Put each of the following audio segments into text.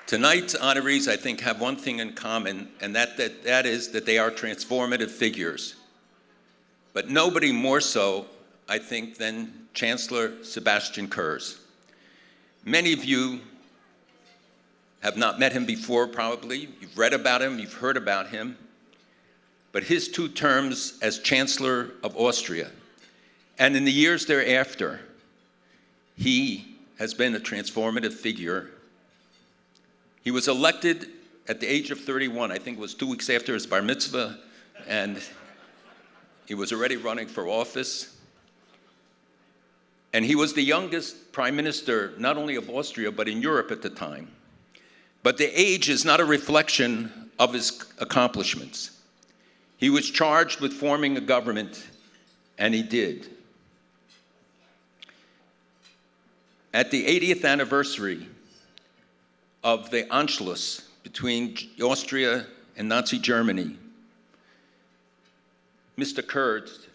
Tonight's honorees, I think, have one thing in common, and that is that they are transformative figures. But nobody more so, I think, than Chancellor Sebastian Kurz. Many of you have not met him before, probably. You've read about him, you've heard about him. But his 2 terms as Chancellor of Austria, and in the years thereafter, he has been a transformative figure. He was elected at the age of 31. I think it was 2 weeks after his bar mitzvah, and he was already running for office. And he was the youngest prime minister, not only of Austria, but in Europe at the time. But the age is not a reflection of his accomplishments. He was charged with forming a government, and he did. At the 80th anniversary of the Anschluss between Austria and Nazi Germany, Mr. Kurz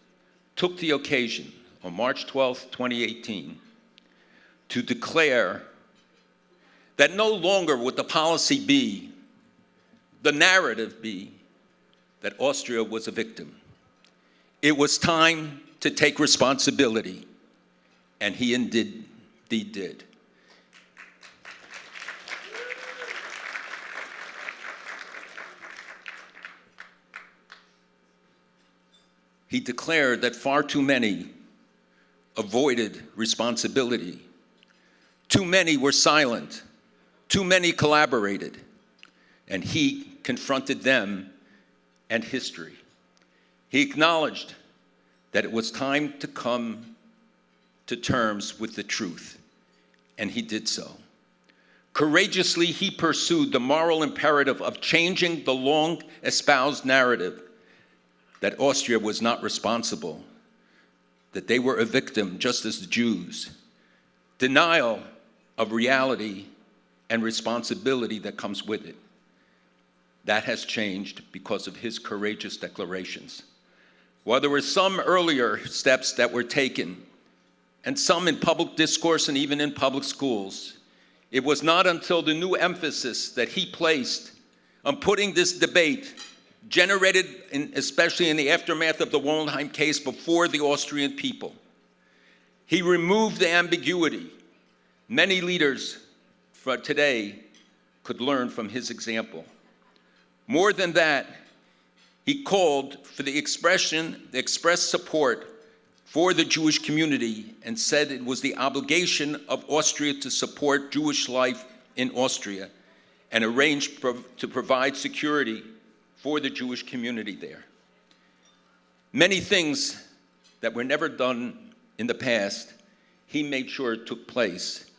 took the occasion on March 12, 2018, to declare that no longer would the policy be, the narrative be, that Austria was a victim. It was time to take responsibility, and he indeed did. He declared that far too many avoided responsibility. Too many were silent. Too many collaborated. And he confronted them and history. He acknowledged that it was time to come to terms with the truth, and he did so. Courageously, he pursued the moral imperative of changing the long-espoused narrative that Austria was not responsible, that they were a victim just as the Jews. Denial of reality and responsibility that comes with it. That has changed because of his courageous declarations. While there were some earlier steps that were taken, and some in public discourse and even in public schools, it was not until the new emphasis that he placed on putting this debate, generated especially in the aftermath of the Hoenlein case, before the Austrian people. He removed the ambiguity. Many leaders for today could learn from his example. More than that, he called for the expressed support for the Jewish community and said it was the obligation of Austria to support Jewish life in Austria and arranged to provide security for the Jewish community there. Many things that were never done in the past, he made sure took place.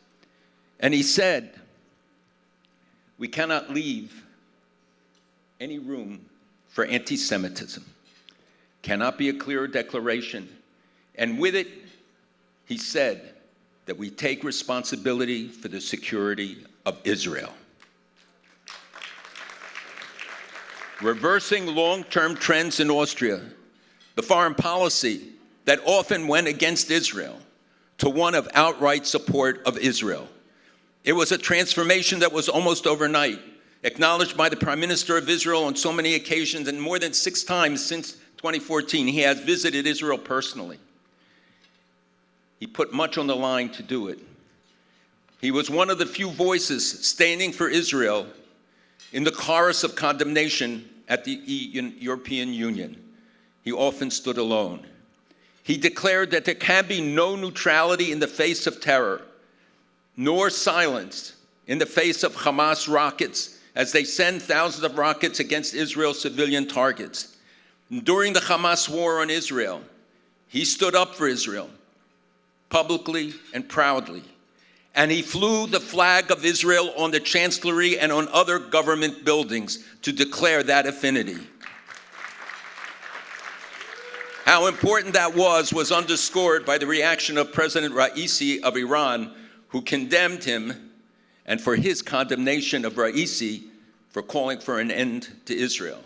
And he said, we cannot leave any room for anti-Semitism. Cannot be a clearer declaration. And with it, he said that we take responsibility for the security of Israel. Reversing long-term trends in Austria, the foreign policy that often went against Israel, to one of outright support of Israel. It was a transformation that was almost overnight, acknowledged by the Prime Minister of Israel on so many occasions, and more than 6 times since 2014, he has visited Israel personally. He put much on the line to do it. He was one of the few voices standing for Israel in the chorus of condemnation at the European Union. He often stood alone. He declared that there can be no neutrality in the face of terror, nor silence in the face of Hamas rockets as they send thousands of rockets against Israel's civilian targets. During the Hamas war on Israel, he stood up for Israel publicly and proudly. And he flew the flag of Israel on the chancellery and on other government buildings to declare that affinity. How important that was underscored by the reaction of President Raisi of Iran, who condemned him, and for his condemnation of Raisi for calling for an end to Israel.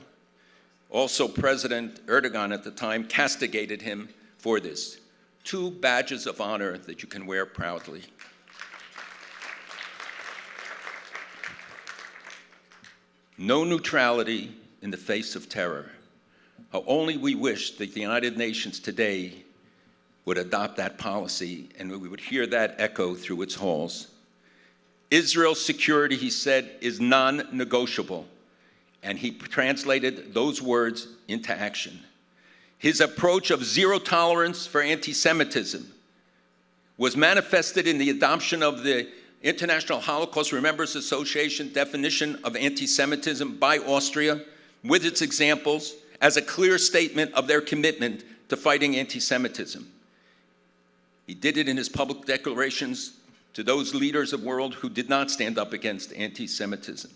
Also, President Erdogan at the time castigated him for this. 2 badges of honor that you can wear proudly. no neutrality in the face of terror. How only we wish that the United Nations today would adopt that policy and we would hear that echo through its halls. Israel's security, he said, is non-negotiable, and he translated those words into action. His approach of zero tolerance for anti-Semitism was manifested in the adoption of the International Holocaust Remembrance Association definition of anti-Semitism by Austria, with its examples, as a clear statement of their commitment to fighting anti-Semitism. He did it in his public declarations to those leaders of the world who did not stand up against anti-Semitism.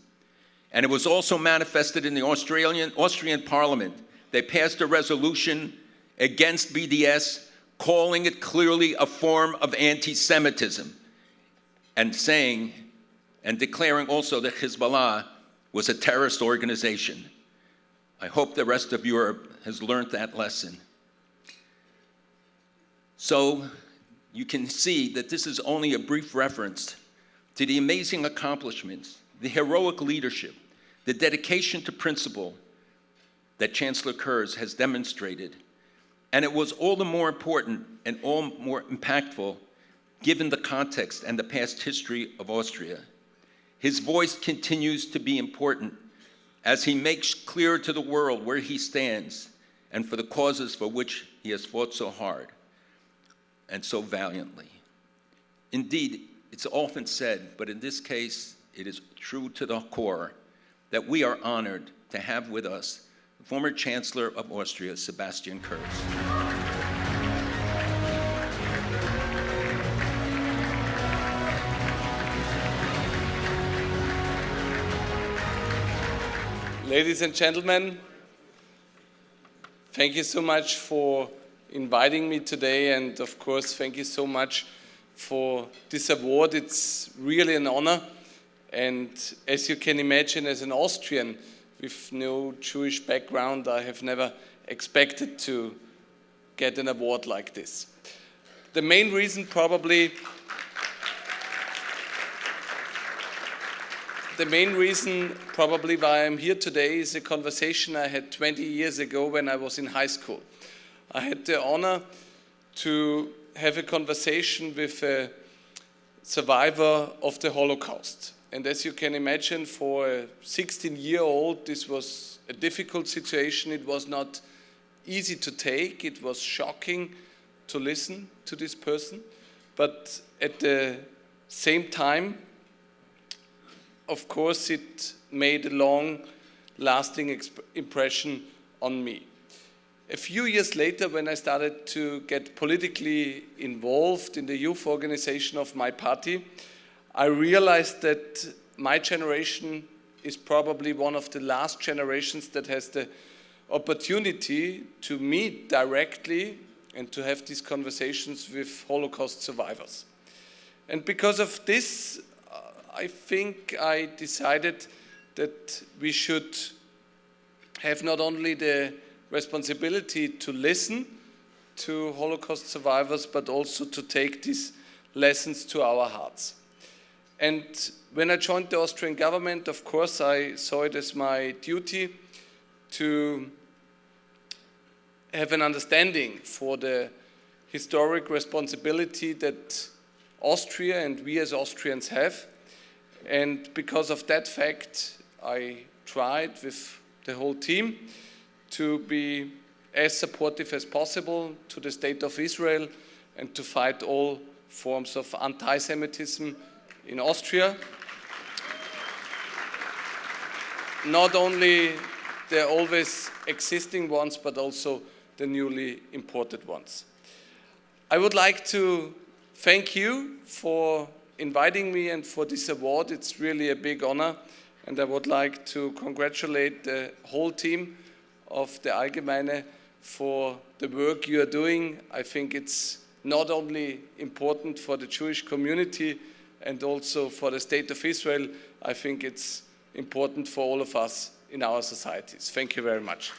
And it was also manifested in the Austrian parliament. They passed a resolution against BDS, calling it clearly a form of anti-Semitism, and saying and declaring also that Hezbollah was a terrorist organization. I hope the rest of Europe has learned that lesson. So you can see that this is only a brief reference to the amazing accomplishments, the heroic leadership, the dedication to principle that Chancellor Kurz has demonstrated. And it was all the more important and all more impactful given the context and the past history of Austria. His voice continues to be important as he makes clear to the world where he stands and for the causes for which he has fought so hard and so valiantly. Indeed, it's often said, but in this case, it is true to the core, that we are honored to have with us the former Chancellor of Austria, Sebastian Kurz. Ladies and gentlemen, thank you so much for inviting me today, and of course, thank you so much for this award. It's really an honor, and as you can imagine, as an Austrian with no Jewish background, I have never expected to get an award like this. The main reason probably why I'm here today is a conversation I had 20 years ago when I was in high school. I had the honor to have a conversation with a survivor of the Holocaust. And as you can imagine, for a 16-year-old, this was a difficult situation. It was not easy to take. It was shocking to listen to this person. But at the same time, of course, it made a long-lasting impression on me. A few years later, when I started to get politically involved in the youth organization of my party, I realized that my generation is probably one of the last generations that has the opportunity to meet directly and to have these conversations with Holocaust survivors. And because of this, I think I decided that we should have not only the responsibility to listen to Holocaust survivors, but also to take these lessons to our hearts. And when I joined the Austrian government, of course, I saw it as my duty to have an understanding for the historic responsibility that Austria and we as Austrians have. And because of that fact, I tried with the whole team to be as supportive as possible to the state of Israel and to fight all forms of anti-Semitism in Austria. Not only the always existing ones, but also the newly imported ones. I would like to thank you for inviting me and for this award. It's really a big honor, and I would like to congratulate the whole team of the Algemeiner for the work you are doing. I think it's not only important for the Jewish community and also for the state of Israel, I think it's important for all of us in our societies. Thank you very much.